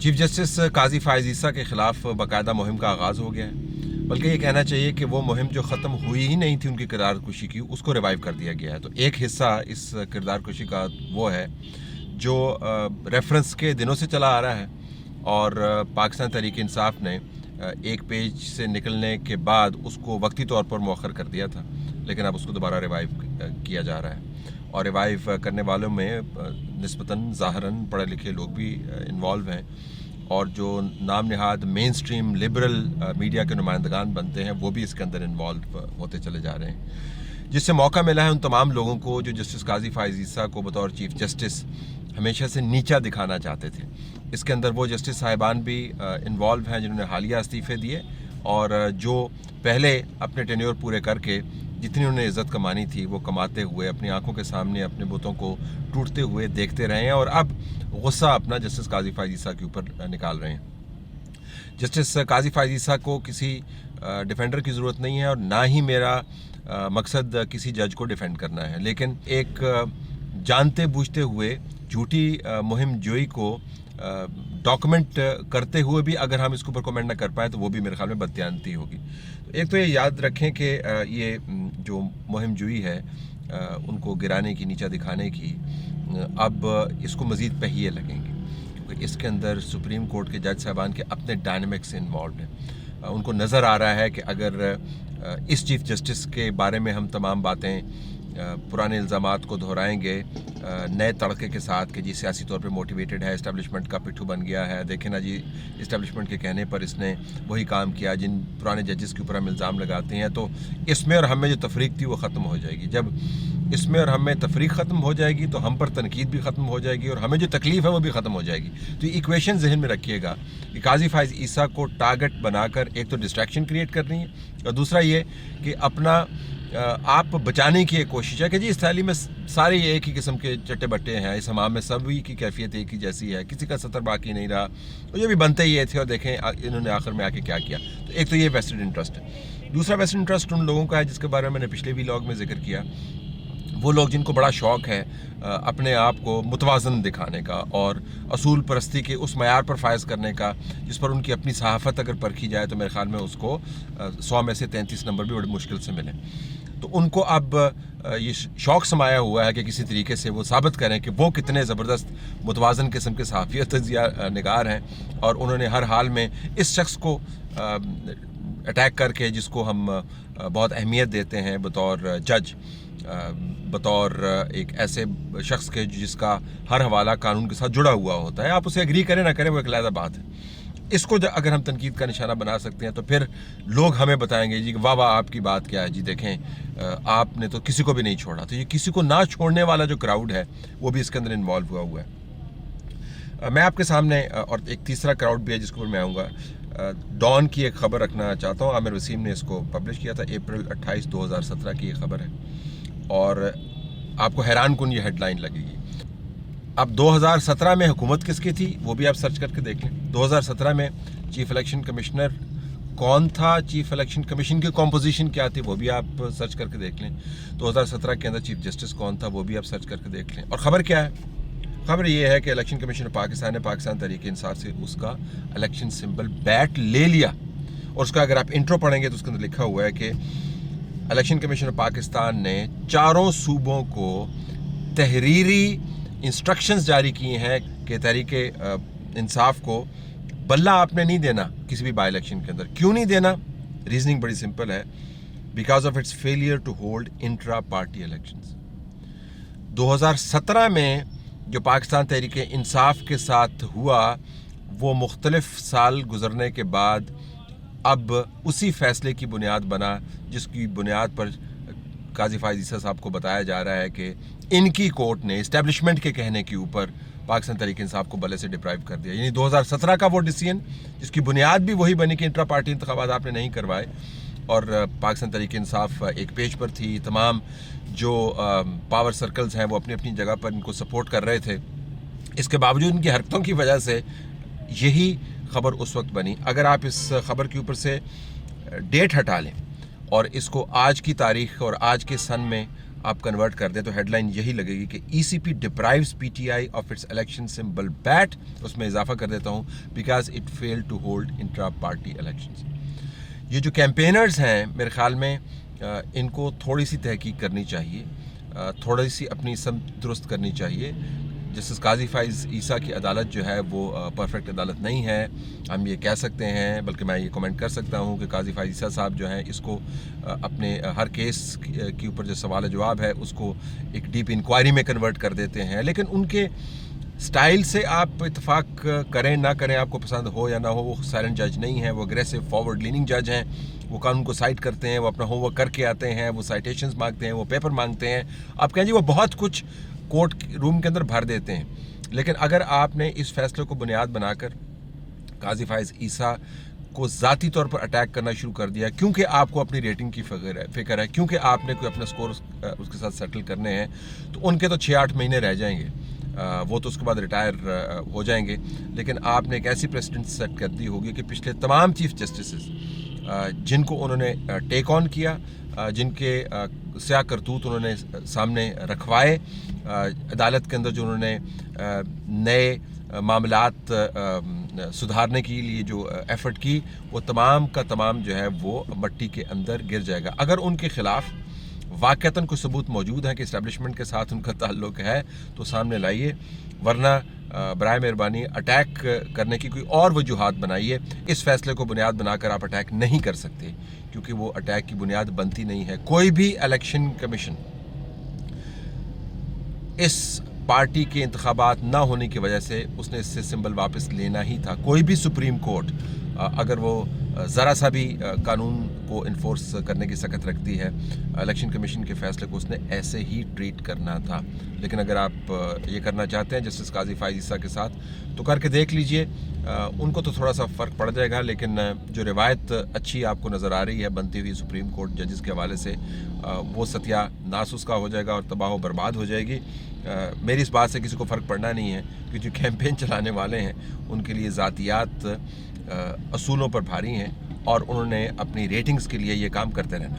Chief justice قاضی فائز عیسیٰ کے خلاف باقاعدہ مہم کا آغاز ہو گیا ہے، بلکہ یہ کہنا چاہیے کہ وہ مہم جو ختم ہوئی ہی نہیں تھی ان کی کردار کشی کی، اس کو ریوائیو کر دیا گیا ہے۔ تو ایک حصہ اس کردار کشی کا وہ ہے جو ریفرنس کے دنوں سے چلا آ رہا ہے، اور پاکستان تحریک انصاف نے ایک پیج سے نکلنے کے بعد اس کو وقتی طور پر مؤخر کر دیا تھا، لیکن اب اس کو دوبارہ ریوائیو کیا جا رہا ہے، اور ریوائیو کرنے والوں میں نسبتاً ظاہراً پڑھے لکھے لوگ بھی انوالو ہیں، اور جو نام نہاد مین سٹریم لبرل میڈیا کے نمائندگان بنتے ہیں وہ بھی اس کے اندر انوالو ہوتے چلے جا رہے ہیں، جس سے موقع ملا ہے ان تمام لوگوں کو جو جسٹس قاضی فائز عیسیٰ کو بطور چیف جسٹس ہمیشہ سے نیچا دکھانا چاہتے تھے۔ اس کے اندر وہ جسٹس صاحبان بھی انوالو ہیں جنہوں نے حالیہ استعفے دیے، اور جو پہلے اپنے ٹینیور پورے کر کے جتنی انہوں نے عزت کمانی تھی وہ کماتے ہوئے اپنی آنکھوں کے سامنے اپنے بتوں کو ٹوٹتے ہوئے دیکھتے رہے ہیں، اور اب غصہ اپنا جسٹس قاضی فائز عیسیٰ کے اوپر نکال رہے ہیں۔ جسٹس قاضی فائز عیسیٰ کو کسی ڈیفینڈر کی ضرورت نہیں ہے، اور نہ ہی میرا مقصد کسی جج کو ڈیفینڈ کرنا ہے، لیکن ایک جانتے بوجھتے ہوئے جھوٹی مہم جوئی کو ڈاکومنٹ کرتے ہوئے بھی اگر ہم اس کے اوپر کومنٹ نہ کر پائیں تو وہ بھی میرے خیال میں بددیانتی ہوگی۔ ایک تو یہ یاد رکھیں کہ یہ جو مہم جوئی ہے ان کو گرانے کی، نیچا دکھانے کی، اب اس کو مزید پہیے لگیں گے، کیونکہ اس کے اندر سپریم کورٹ کے جج صاحبان کے اپنے ڈائنامکس انوالوڈ ہیں۔ ان کو نظر آ رہا ہے کہ اگر اس چیف جسٹس کے بارے میں ہم تمام باتیں پرانے الزامات کو دہرائیں گے نئے تڑکے کے ساتھ کہ جی سیاسی طور پہ موٹیویٹڈ ہے، اسٹیبلشمنٹ کا پٹھو بن گیا ہے، دیکھیں نا جی اسٹیبلشمنٹ کے کہنے پر اس نے وہی کام کیا جن پرانے ججز کے اوپر ہم الزام لگاتے ہیں، تو اس میں اور ہم میں جو تفریق تھی وہ ختم ہو جائے گی۔ جب اس میں اور ہم میں تفریق ختم ہو جائے گی تو ہم پر تنقید بھی ختم ہو جائے گی، اور ہمیں جو تکلیف ہے وہ بھی ختم ہو جائے گی۔ تو یہ ایکویشن ذہن میں رکھیے گا کہ قاضی فائز عیسیٰ کو ٹارگٹ بنا کر ایک تو ڈسٹریکشن کریٹ کرنی ہے، اور دوسرا یہ کہ اپنا آپ بچانے کی ایک کوشش ہے کہ جی اس تھیلی میں سارے ایک ہی قسم کے چٹے بٹے ہیں، اس حمام میں سبھی کی کیفیت ایک ہی جیسی ہے، کسی کا سطر باقی نہیں رہا، اور یہ بھی بنتے یہ تھے، اور دیکھیں انہوں نے آخر میں آ کے کیا کیا۔ تو ایک تو یہ ویسٹڈ انٹرسٹ ہے، دوسرا ویسٹڈ انٹرسٹ ان لوگوں کا ہے جس کے بارے میں نے پچھلے ویلاگ میں ذکر کیا، وہ لوگ جن کو بڑا شوق ہے اپنے آپ کو متوازن دکھانے کا اور اصول پرستی کے اس معیار پر فائز کرنے کا جس پر ان کی اپنی صحافت اگر پرکھی جائے تو میرے خیال میں اس کو 100 میں سے 33 نمبر بھی بڑی مشکل سے ملیں۔ تو ان کو اب یہ شوق سمایا ہوا ہے کہ کسی طریقے سے وہ ثابت کریں کہ وہ کتنے زبردست متوازن قسم کے صحافی اور تجزیہ نگار ہیں، اور انہوں نے ہر حال میں اس شخص کو اٹیک کر کے جس کو ہم بہت اہمیت دیتے ہیں بطور جج، بطور ایک ایسے شخص کے جس کا ہر حوالہ قانون کے ساتھ جڑا ہوا ہوتا ہے، آپ اسے ایگری کریں نہ کریں وہ ایک علیحدہ بات ہے، اس کو اگر ہم تنقید کا نشانہ بنا سکتے ہیں تو پھر لوگ ہمیں بتائیں گے جی واہ واہ آپ کی بات کیا ہے جی، دیکھیں آپ نے تو کسی کو بھی نہیں چھوڑا۔ تو یہ کسی کو نہ چھوڑنے والا جو کراؤڈ ہے وہ بھی اس کے اندر انوالو ہوا ہے۔ میں آپ کے سامنے اور ایک تیسرا کراؤڈ بھی ہے جس کے اوپر میں آؤں گا، ڈان کی ایک خبر رکھنا چاہتا ہوں، عامر وسیم نے اس کو پبلش کیا تھا، اپریل 28 2017 کی یہ خبر ہے، اور آپ کو حیران کن یہ ہیڈ لائن لگے گی۔ اب 2017 میں حکومت کس کی تھی وہ بھی آپ سرچ کر کے دیکھ لیں، 2017 میں چیف الیکشن کمشنر کون تھا، چیف الیکشن کمیشن کی کمپوزیشن کیا تھی وہ بھی آپ سرچ کر کے دیکھ لیں، 2017 کے اندر چیف جسٹس کون تھا وہ بھی آپ سرچ کر کے دیکھ لیں، اور خبر کیا ہے؟ خبر یہ ہے کہ الیکشن کمیشن پاکستان نے پاکستان تحریک انصاف سے اس کا الیکشن سمبل بیٹ لے لیا، اور اس کا اگر آپ انٹرو پڑھیں گے تو اس کے اندر لکھا ہوا ہے کہ الیکشن کمیشن پاکستان نے چاروں صوبوں کو تحریری انسٹرکشنز جاری کی ہیں کہ تحریک انصاف کو بلہ آپ نے نہیں دینا کسی بھی بائی الیکشن کے اندر۔ کیوں نہیں دینا؟ ریزننگ بڑی سمپل ہے، because of its failure to hold intra party elections. 2017 میں جو پاکستان تحریک انصاف کے ساتھ ہوا وہ مختلف سال گزرنے کے بعد اب اسی فیصلے کی بنیاد بنا جس کی بنیاد پر قاضی فائز عیسیٰ صاحب کو بتایا جا رہا ہے کہ ان کی کورٹ نے اسٹیبلشمنٹ کے کہنے کے اوپر پاکستان تحریک انصاف کو بلے سے ڈپرائیو کر دیا، یعنی 2017 کا وہ ڈیسیژن جس کی بنیاد بھی وہی بنی کہ انٹرا پارٹی انتخابات آپ نے نہیں کروائے، اور پاکستان تحریک انصاف ایک پیج پر تھی، تمام جو پاور سرکلز ہیں وہ اپنی اپنی جگہ پر ان کو سپورٹ کر رہے تھے، اس کے باوجود ان کی حرکتوں کی وجہ سے یہی خبر اس وقت بنی۔ اگر آپ اس خبر کے اوپر سے ڈیٹ ہٹا لیں اور اس کو آج کی تاریخ اور آج کے سن میں آپ کنورٹ کر دیں تو ہیڈ لائن یہی لگے گی کہ E C P deprives P T I of its election symbol bat. اس میں اضافہ کر دیتا ہوں because it fail to hold intra party elections. یہ جو کیمپینرز ہیں میرے خیال میں ان کو تھوڑی سی تحقیق کرنی چاہیے, تھوڑی سی اپنی سمت درست کرنی چاہیے. جسٹس قاضی فائز عیسیٰ کی عدالت جو ہے وہ پرفیکٹ عدالت نہیں ہے, ہم یہ کہہ سکتے ہیں, بلکہ میں یہ کمنٹ کر سکتا ہوں کہ قاضی فائز عیسیٰ صاحب جو ہیں اس کو اپنے ہر کیس کے اوپر جو سوال جواب ہے اس کو ایک ڈیپ انکوائری میں کنورٹ کر دیتے ہیں. لیکن ان کے سٹائل سے آپ اتفاق کریں نہ کریں, آپ کو پسند ہو یا نہ ہو, وہ سائلنٹ جج نہیں ہیں, وہ اگریسو فارورڈ لیننگ جج ہیں. وہ قانون کو سائٹ کرتے ہیں, وہ اپنا ہوم ورک کر کے آتے ہیں, وہ سائٹیشنز مانگتے ہیں, وہ پیپر مانگتے ہیں. آپ کہیں جی وہ بہت کچھ کورٹ روم کے اندر بھر دیتے ہیں. لیکن اگر آپ نے اس فیصلے کو بنیاد بنا کر قاضی فائز عیسیٰ کو ذاتی طور پر اٹیک کرنا شروع کر دیا کیونکہ آپ کو اپنی ریٹنگ کی فکر ہے, کیونکہ آپ نے کوئی اپنا سکور اس کے ساتھ سیٹل کرنے ہیں, تو ان کے تو 6-8 مہینے رہ جائیں گے, وہ تو اس کے بعد ریٹائر ہو جائیں گے. لیکن آپ نے ایک ایسی پریسیڈنٹ سیٹ کر دی ہوگی کہ پچھلے تمام چیف جسٹسز جن کو انہوں نے ٹیک آن کیا, جن کے سیاہ کرتوت انہوں نے سامنے رکھوائے, عدالت کے اندر جو انہوں نے نئے معاملات سدھارنے کے لیے جو ایفرٹ کی, وہ تمام کا تمام جو ہے وہ مٹی کے اندر گر جائے گا. اگر ان کے خلاف واقعتاً کوئی ثبوت موجود ہے کہ اسٹیبلشمنٹ کے ساتھ ان کا تعلق ہے تو سامنے لائیے, ورنہ برائے مہربانی اٹیک کرنے کی کوئی اور وجوہات بنائیے. اس فیصلے کو بنیاد بنا کر آپ اٹیک نہیں کر سکتے کیونکہ وہ اٹیک کی بنیاد بنتی نہیں ہے. کوئی بھی الیکشن کمیشن اس پارٹی کے انتخابات نہ ہونے کی وجہ سے اس نے اس سے سمبل واپس لینا ہی تھا. کوئی بھی سپریم کورٹ اگر وہ ذرا سا بھی قانون کو انفورس کرنے کی سخت رکھتی ہے, الیکشن کمیشن کے فیصلے کو اس نے ایسے ہی ٹریٹ کرنا تھا. لیکن اگر آپ یہ کرنا چاہتے ہیں جسٹس قاضی فائز عیسیٰ کے ساتھ تو کر کے دیکھ لیجئے. ان کو تو تھوڑا سا فرق پڑ جائے گا, لیکن جو روایت اچھی آپ کو نظر آ رہی ہے بنتی ہوئی سپریم کورٹ ججز کے حوالے سے, وہ ستیہ ناس اس کا ہو جائے گا اور تباہ و برباد ہو جائے گی. میری اس بات سے کسی کو فرق پڑنا نہیں ہے کہ جو کیمپین چلانے والے ہیں ان کے لیے ذاتیات اصولوں پر بھاری ہیں اور انہوں نے اپنی ریٹنگز کے لیے یہ کام کرتے رہنا.